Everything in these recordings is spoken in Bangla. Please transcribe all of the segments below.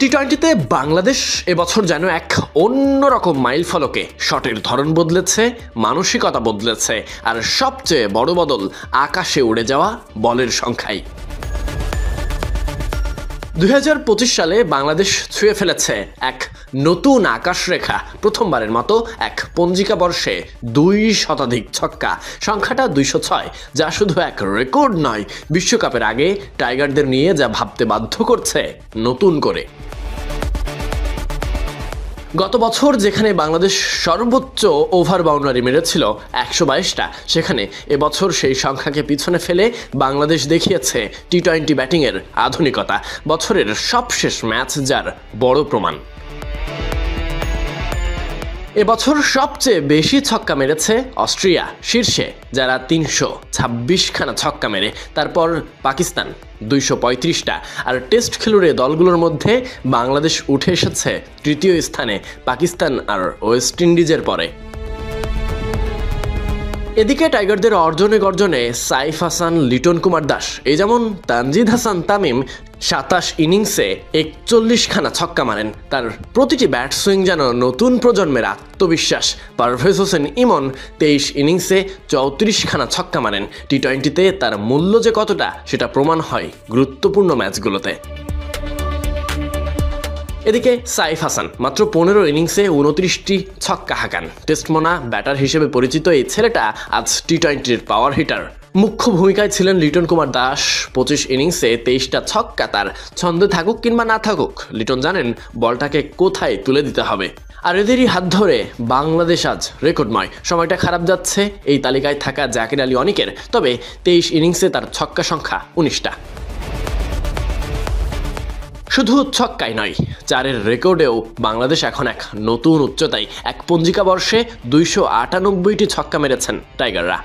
টি-20তে বাংলাদেশ এবছর যেন এক অন্যরকম মাইল ফলকে। শটের ধরন বদলেছে, মানসিকতা বদলেছে, আর সবচেয়ে বড় বদল আকাশে উড়ে যাওয়া বলের সংখ্যায়। 2025 সালে বাংলাদেশ ছুঁয়ে ফেলেছে এক নতুন আকাশরেখা। প্রথমবারের মতো এক পঞ্জিকা বর্ষে 2 শতাধিক ছক্কা, সংখ্যাটা 206, যা শুধু এক রেকর্ড নয়, বিশ্বকাপের আগে টাইগারদের নিয়ে যা ভাবতে বাধ্য করছে নতুন করে। গত বছর যেখানে বাংলাদেশ সর্বোচ্চ ওভার বাউন্ডারি মেরেছিল 122টা, সেখানে এবছর সেই সংখ্যাকে পিছনে ফেলে বাংলাদেশ দেখিয়েছে টি-20 ব্যাটিংয়ের আধুনিকতা। বছরের সবশেষ ম্যাচ যার বড় প্রমাণ। এবছর সবচেয়ে বেশি ছক্কা মেরেছে অস্ট্রিয়া শীর্ষে, যারা 326খানা ছক্কা মেরে, তারপর পাকিস্তান 235টা। আর টেস্ট খেলুড়ে দলগুলোর মধ্যে বাংলাদেশ উঠে এসেছে তৃতীয় স্থানে, পাকিস্তান আর ওয়েস্ট ইন্ডিজের পরে। এদিকে টাইগারদের অর্জনে গর্জনে সাইফ হাসান, লিটন কুমার দাস, এই যেমন তানজিদ হাসান তামিম 27 ইনিংসে 41খানা ছক্কা মারেন। তার প্রতিটি ব্যাট সুইং যেন নতুন প্রজন্মের আত্মবিশ্বাস। পারভেজ হোসেন ইমন 23 ইনিংসে 34খানা ছক্কা মারেন। টি-20তে তার মূল্য যে কতটা, সেটা প্রমাণ হয় গুরুত্বপূর্ণ ম্যাচগুলোতে। এদিকে সাইফ হাসান মাত্র 15 ইনিংসে 29টি ছক্কা হাঁকান। টেস্টমোনা ব্যাটার হিসেবে পরিচিত এই ছেলেটা আজ টি-20-র পাওয়ার হিটার। মুখ্য ভূমিকায় ছিলেন লিটন কুমার দাস। 25 ইনিংসে 23টা ছক্কা। তার ছন্দে থাকুক কিংবা না থাকুক, লিটন জানেন বলটাকে কোথায় তুলে দিতে হবে। আর এদেরই হাত ধরে বাংলাদেশ আজ রেকর্ডময়। সময়টা খারাপ যাচ্ছে এই তালিকায় থাকা জাকির আলী অনিকের, তবে 23 ইনিংসে তার ছক্কা সংখ্যা 19টা। শুধু ছক্কাই নয়, 4-এর রেকর্ডেও বাংলাদেশ এখন এক নতুন উচ্চতায়। এক পঞ্জিকা বর্ষে 298টি ছক্কা মেরেছেন টাইগাররা।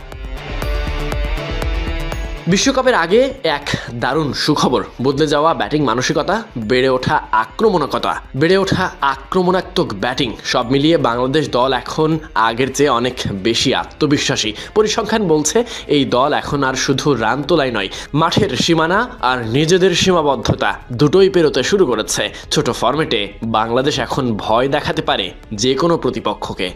বিশ্বকাপের আগে এক দারুণ সুখবর, বদলে যাওয়া ব্যাটিং মানসিকতা, বেড়ে ওঠা আক্রমণাত্মক ব্যাটিং, সব মিলিয়ে বাংলাদেশ দল এখন আগের চেয়ে অনেক বেশি আত্মবিশ্বাসী। পরিসংখ্যান বলছে এই দল এখন আর শুধু রান তোলাই নয়, মাঠের সীমানা আর নিজেদের সীমাবদ্ধতা দুটোই পেরোতে শুরু করেছে। ছোট ফরম্যাটে বাংলাদেশ এখন ভয় দেখাতে পারে যে কোনো প্রতিপক্ষকে।